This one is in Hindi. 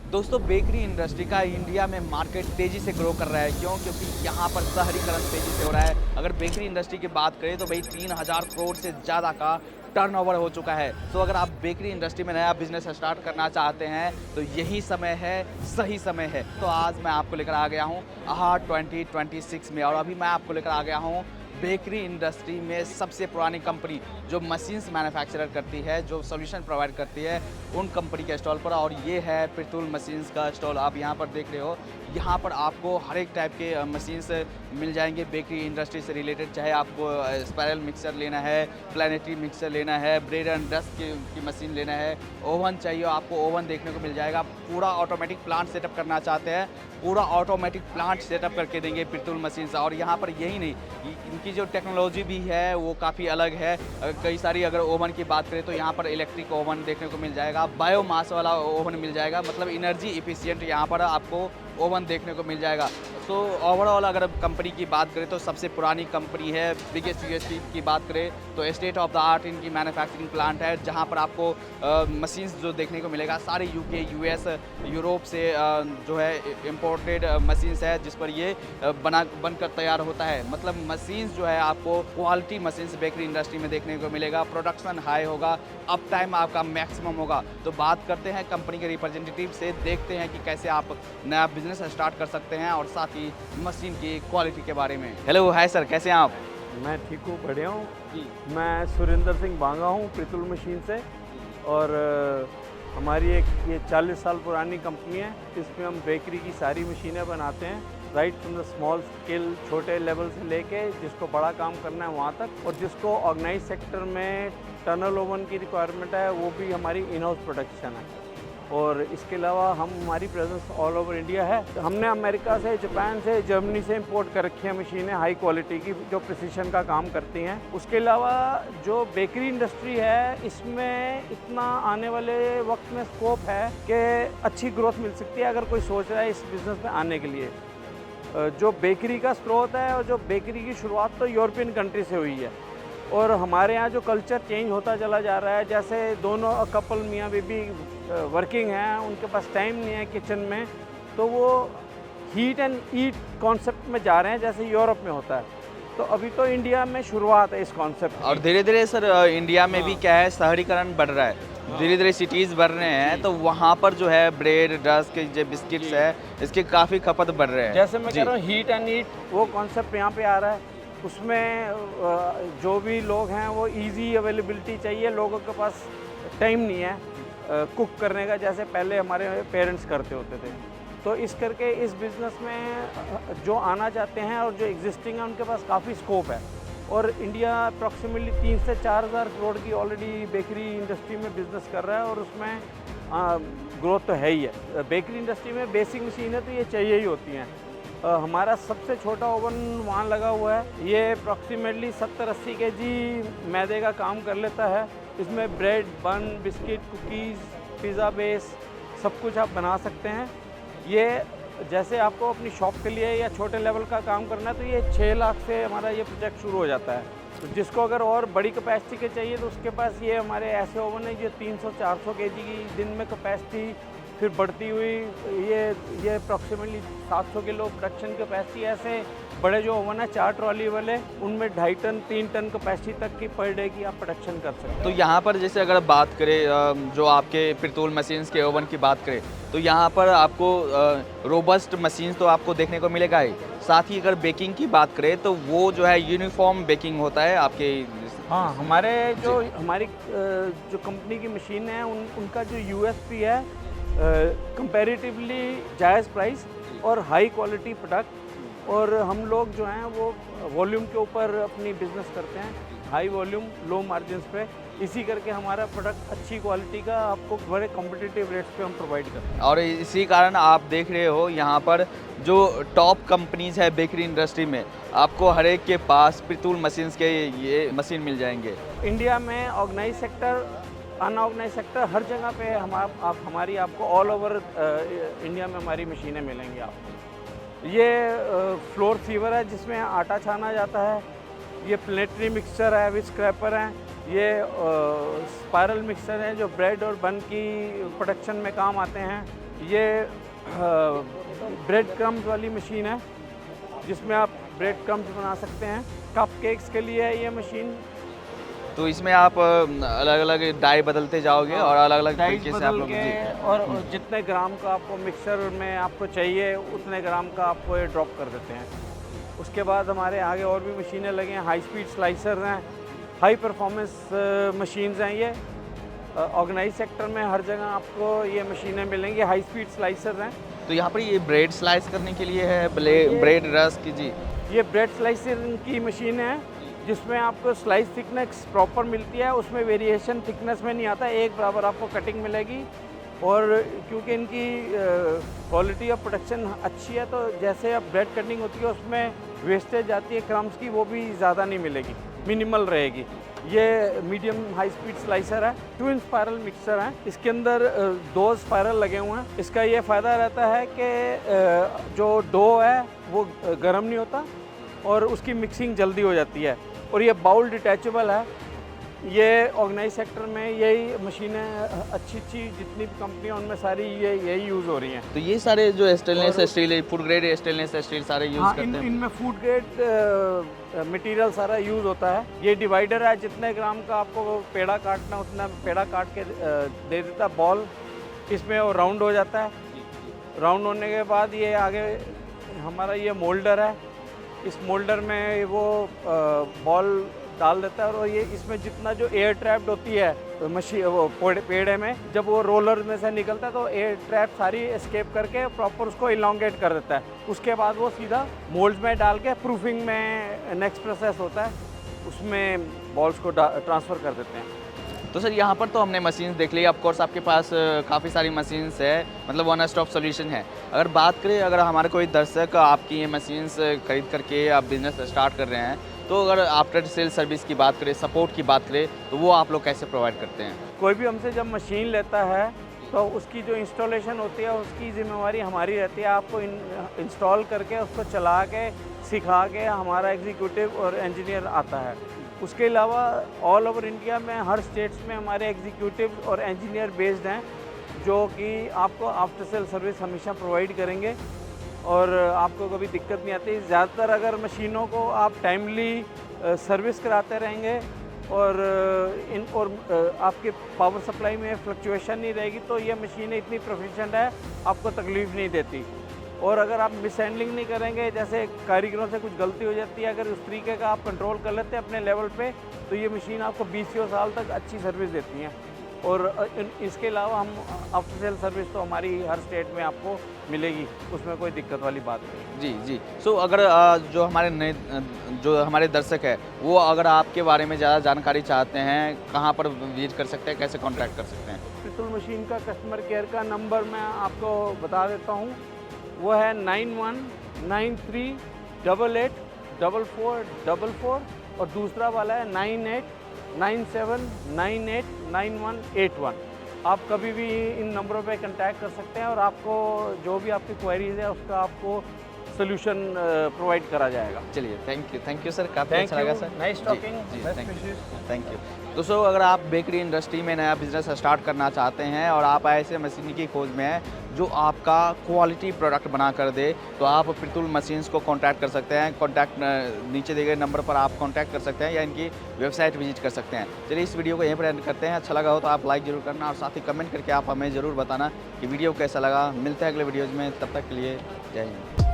दोस्तों बेकरी इंडस्ट्री का इंडिया में मार्केट तेज़ी से ग्रो कर रहा है। क्यों? क्योंकि यहाँ पर शहरीकरण तेज़ी से हो रहा है। अगर बेकरी इंडस्ट्री की बात करें तो भाई 3000 करोड़ से ज़्यादा का टर्नओवर हो चुका है। सो अगर आप बेकरी इंडस्ट्री में नया बिजनेस स्टार्ट करना चाहते हैं तो यही समय है, सही समय है। तो आज मैं आपको लेकर आ गया हूँ आहा 2026 में, और अभी मैं आपको लेकर आ गया हूँ बेकरी इंडस्ट्री में सबसे पुरानी कंपनी जो मशीन्स मैन्युफैक्चरर करती है, जो सॉल्यूशन प्रोवाइड करती है, उन कंपनी के स्टॉल पर। और ये है पिरतुल मशीन्स का स्टॉल। आप यहाँ पर देख रहे हो, यहाँ पर आपको हर एक टाइप के मशीन्स मिल जाएंगे बेकरी इंडस्ट्री से रिलेटेड। चाहे आपको स्पायरल मिक्सर लेना है, प्लानिटरी मिक्सर लेना है, ब्रेड एंड डस्ट की मशीन लेना है, ओवन चाहिए आपको, ओवन देखने को मिल जाएगा। पूरा ऑटोमेटिक प्लांट सेटअप करना चाहते हैं, पूरा ऑटोमेटिक प्लांट सेटअप करके देंगे पिरतुल मशीन से। और यहाँ पर यही नहीं, इनकी जो टेक्नोलॉजी भी है वो काफ़ी अलग है। कई सारी अगर ओवन की बात करें तो यहाँ पर इलेक्ट्रिक ओवन देखने को मिल जाएगा, बायोमास वाला ओवन मिल जाएगा, मतलब एनर्जी इफिशिएंट यहाँ पर आपको ओवन देखने को मिल जाएगा। सो ओवरऑल अगर कंपनी की बात करें तो सबसे पुरानी कंपनी है। बिगेस्ट यूएसपी की बात करें तो स्टेट ऑफ द आर्ट इनकी मैन्युफैक्चरिंग प्लांट है, जहाँ पर आपको मशीन्स जो देखने को मिलेगा सारे यूके, यूएस, यूरोप से जो है इम्पोर्टेड मशीन्स है, जिस पर ये बनकर तैयार होता है। मतलब मशीन्स जो है आपको क्वालिटी मशीन्स बेकरी इंडस्ट्री में देखने को मिलेगा। प्रोडक्शन हाई होगा, अप टाइम आपका मैक्सिमम होगा। तो बात करते हैं कंपनी के रिप्रेजेंटेटिव से, देखते हैं कि कैसे आप नया बिजनेस स्टार्ट कर सकते हैं और साथ ही मशीन की क्वालिटी के बारे में। हेलो, हाय सर, कैसे हैं आप? मैं ठीक हूँ, बढ़िया हूँ। जी। मैं सुरेंद्र सिंह बांगा हूँ पिरतुल मशीन से। और हमारी एक ये 40 साल पुरानी कंपनी है। इसमें हम बेकरी की सारी मशीनें बनाते हैं, right from the small scale, छोटे लेवल से लेके जिसको बड़ा काम करना है वहाँ तक, और जिसको ऑर्गेनाइज सेक्टर में टनल ओवन की रिक्वायरमेंट है वो भी हमारी इन हाउस प्रोडक्शन है। और इसके अलावा हमारी प्रेजेंस ऑल ओवर इंडिया है। हमने अमेरिका से, जापान से, जर्मनी से इंपोर्ट कर रखी है मशीनें हाई क्वालिटी की, जो प्रिसिशन का काम करती हैं। उसके अलावा जो बेकरी इंडस्ट्री है इसमें इतना आने वाले वक्त में स्कोप है कि अच्छी ग्रोथ मिल सकती है अगर कोई सोच रहा है इस बिज़नेस में आने के लिए। जो बेकरी का स्रोत है और जो बेकरी की शुरुआत तो यूरोपियन कंट्री से हुई है, और हमारे यहाँ जो कल्चर चेंज होता चला जा रहा है, जैसे दोनों कपल मियाँ बीवी वर्किंग हैं, उनके पास टाइम नहीं है किचन में, तो वो हीट एंड ईट कॉन्सेप्ट में जा रहे हैं जैसे यूरोप में होता है। तो अभी तो इंडिया में शुरुआत है इस कॉन्सेप्ट और धीरे धीरे सर इंडिया में भी क्या है, शहरीकरण बढ़ रहा है, धीरे धीरे सिटीज़ बढ़ रहे हैं, तो वहाँ पर जो है ब्रेड, रस्क के जो बिस्किट्स है इसके काफ़ी खपत बढ़ रहे हैं। जैसे मैं जी। कह रहा हूँ हीट एंड ईट, वो कॉन्सेप्ट यहाँ पे आ रहा है। उसमें जो भी लोग हैं वो इजी अवेलेबिलिटी चाहिए, लोगों के पास टाइम नहीं है कुक करने का जैसे पहले हमारे पेरेंट्स करते होते थे। तो इस करके इस बिज़नेस में जो आना चाहते हैं और जो एग्जिस्टिंग है उनके पास काफ़ी स्कोप है। और इंडिया अप्रॉक्सीमेटली 3 से 4,000 करोड़ की ऑलरेडी बेकरी इंडस्ट्री में बिज़नेस कर रहा है, और उसमें ग्रोथ तो है ही है। बेकरी इंडस्ट्री में बेसिक मशीनें तो ये चाहिए ही होती हैं। हमारा सबसे छोटा ओवन वहाँ लगा हुआ है, ये अप्रॉक्सीमेटली 70-80 केजी मैदे का काम कर लेता है। इसमें ब्रेड, बन, बिस्किट, कुकीज़, पिज़्ज़ा बेस सब कुछ आप बना सकते हैं। ये जैसे आपको अपनी शॉप के लिए या छोटे लेवल का काम करना है तो ये 6 लाख से हमारा ये प्रोजेक्ट शुरू हो जाता है। तो जिसको अगर और बड़ी कैपेसिटी के चाहिए तो उसके पास ये हमारे ऐसे ओवन है जो 300-400 केजी की दिन में कैपेसिटी, फिर बढ़ती हुई ये अप्रॉक्सीमेटली 700 किलो प्रोडक्शन कैपेसिटी। ऐसे बड़े जो ओवन है 4 ट्रॉली वाले, उनमें 2.5 टन 3 टन कैपेसिटी तक की पर डे की आप प्रोडक्शन कर सकते हैं। तो यहाँ पर जैसे अगर बात करें जो आपके पिरतुल मशीन्स के ओवन की बात करें तो यहाँ पर आपको रोबस्ट मशीन्स तो आपको देखने को मिलेगा ही, साथ ही अगर बेकिंग की बात करें तो वो जो है यूनिफॉर्म बेकिंग होता है आपके। हाँ, हमारी जो कंपनी की मशीन है उनका जो यूएसपी है कंपैरेटिवली जायज़ प्राइस और हाई क्वालिटी प्रोडक्ट। और हम लोग जो हैं वो वॉल्यूम के ऊपर अपनी बिजनेस करते हैं, हाई वॉल्यूम लो मार्जिन्स पे। इसी करके हमारा प्रोडक्ट अच्छी क्वालिटी का आपको बड़े कॉम्पिटिटिव रेट्स पे हम प्रोवाइड करते हैं। और इसी कारण आप देख रहे हो यहाँ पर जो टॉप कंपनीज है बेकरी इंडस्ट्री में, आपको हर एक के पास पिरतुल मशीन्स के ये मशीन मिल जाएंगे। इंडिया में ऑर्गेनाइज सेक्टर, अनऑर्गेनाइज सेक्टर, हर जगह पे हमारी आपको ऑल ओवर इंडिया में हमारी मशीनें मिलेंगी आपको। ये फ्लोर सीवर है जिसमें आटा छाना जाता है, ये प्लेटरी मिक्सचर है विथ स्क्रैपर हैं, ये स्पायरल मिक्सर है जो ब्रेड और बन की प्रोडक्शन में काम आते हैं, ये ब्रेड क्रम्स वाली मशीन है जिसमें आप ब्रेड क्रम्स बना सकते हैं। कप केक्स के लिए है ये मशीन। तो इसमें आप अलग अलग डाई बदलते जाओगे और अलग अलग साइज तरीके से आप बदल लोग के और जितने ग्राम का आपको मिक्सर में आपको चाहिए उतने ग्राम का आपको ये ड्रॉप कर देते हैं। उसके बाद हमारे आगे और भी मशीनें लगी हैं। हाई स्पीड स्लाइसर हैं, हाई परफॉर्मेंस मशीन्स हैं। ये ऑर्गेनाइज सेक्टर में हर जगह आपको ये मशीनें मिलेंगी। हाई स्पीड स्लाइसर हैं। तो यहाँ पर ये ब्रेड स्लाइस करने के लिए है, ब्रेड रस्क जी। ये ब्रेड स्लाइसर की मशीन है जिसमें आपको स्लाइस थिकनेस प्रॉपर मिलती है, उसमें वेरिएशन थिकनेस में नहीं आता, एक बराबर आपको कटिंग मिलेगी। और क्योंकि इनकी क्वालिटी ऑफ प्रोडक्शन अच्छी है तो जैसे अब ब्रेड कटिंग होती है उसमें वेस्टेज आती है क्रम्स की, वो भी ज़्यादा नहीं मिलेगी, मिनिमल रहेगी। ये मीडियम हाई स्पीड स्लाइसर है, ट्विन स्पायरल मिक्सर है। इसके अंदर 2 स्पायरल लगे हुए हैं। इसका ये फ़ायदा रहता है कि जो डो है वो गर्म नहीं होता और उसकी मिक्सिंग जल्दी हो जाती है। और ये बाउल डिटैचेबल है। ये ऑर्गेनाइज सेक्टर में यही मशीनें अच्छी जितनी भी कंपनियां उनमें सारी यही यूज़ हो रही हैं। तो ये सारे जो stainless steel, food grade stainless steel सारे यूज़ करते हैं। इनमें फूड ग्रेड मटेरियल सारा यूज़ होता है। ये डिवाइडर है, जितने ग्राम का आपको पेड़ा काटना उतना पेड़ा काट के दे देता है। बॉल इसमें वो राउंड हो जाता है। राउंड होने के बाद ये आगे हमारा ये मोल्डर है। इस मोल्डर में वो बॉल डाल देता है और ये इसमें जितना जो एयर ट्रैप्ड होती है मशीन वो पेड़े में, जब वो रोलर में से निकलता है तो एयर ट्रैप सारी एस्केप करके प्रॉपर उसको इलांगेट कर देता है। उसके बाद वो सीधा मोल्ड्स में डाल के प्रूफिंग में नेक्स्ट प्रोसेस होता है, उसमें बॉल्स को ट्रांसफ़र कर देते हैं। तो सर यहाँ पर तो हमने मशीन्स देख ली। ऑफ कोर्स आपके पास काफ़ी सारी मशीन्स है, मतलब वन स्टॉप सॉल्यूशन है। अगर बात करें, अगर हमारे कोई दर्शक आपकी ये मशीन्स खरीद करके आप बिज़नेस स्टार्ट कर रहे हैं, तो अगर आफ्टर सेल सर्विस की बात करें, सपोर्ट की बात करें, तो वो आप लोग कैसे प्रोवाइड करते हैं? कोई भी हमसे जब मशीन लेता है तो उसकी जो इंस्टॉलेशन होती है उसकी ज़िम्मेवारी हमारी रहती है। आपको इंस्टॉल करके उसको चला के सिखा के हमारा एग्जीक्यूटिव और इंजीनियर आता है। उसके अलावा ऑल ओवर इंडिया में हर स्टेट्स में हमारे एग्जीक्यूटिव और इंजीनियर बेस्ड हैं जो कि आपको आफ्टर सेल सर्विस हमेशा प्रोवाइड करेंगे और आपको कभी दिक्कत नहीं आती। ज़्यादातर अगर मशीनों को आप टाइमली सर्विस कराते रहेंगे और आपके पावर सप्लाई में फ्लक्चुएशन नहीं रहेगी तो ये मशीनें इतनी प्रोफिशिएंट है, आपको तकलीफ़ नहीं देती। और अगर आप मिस हैंडलिंग नहीं करेंगे, जैसे कारीगरों से कुछ गलती हो जाती है, अगर उस तरीके का आप कंट्रोल कर लेते हैं अपने लेवल पे, तो ये मशीन आपको 20 साल तक अच्छी सर्विस देती हैं। और इसके अलावा हम आफ्टर सेल सर्विस तो हमारी हर स्टेट में आपको मिलेगी, उसमें कोई दिक्कत वाली बात नहीं। जी जी। सो अगर जो हमारे दर्शक है वो अगर आपके बारे में ज़्यादा जानकारी चाहते हैं, कहाँ पर विजिट कर सकते हैं, कैसे कॉन्टैक्ट कर सकते हैं? पितुल मशीन का कस्टमर केयर का नंबर मैं आपको बता देता हूँ, वो है 9193884444 और दूसरा वाला है 9897989181। आप कभी भी इन नंबरों पे कांटेक्ट कर सकते हैं और आपको जो भी आपकी क्वेरीज है उसका आपको सोल्यूशन प्रोवाइड करा जाएगा। चलिए, थैंक यू सर, काफ़ी अच्छा लगा sir. Nice talking, thank you. दोस्तों, अगर आप बेकरी इंडस्ट्री में नया बिजनेस स्टार्ट करना चाहते हैं और आप ऐसे मशीन की खोज में हैं जो आपका क्वालिटी प्रोडक्ट बना कर दे, तो आप पितुल मशीन्स को कांटेक्ट कर सकते हैं। कांटेक्ट नीचे दिए गए नंबर पर आप कांटेक्ट कर सकते हैं या इनकी वेबसाइट विजिट कर सकते हैं। चलिए, इस वीडियो को यहीं पर एंड करते हैं। अच्छा लगा हो तो आप लाइक जरूर करना और साथ ही कमेंट करके आप हमें ज़रूर बताना कि वीडियो कैसा लगा। मिलते हैं अगले वीडियोज़ में, तब तक के लिए जय हिंद।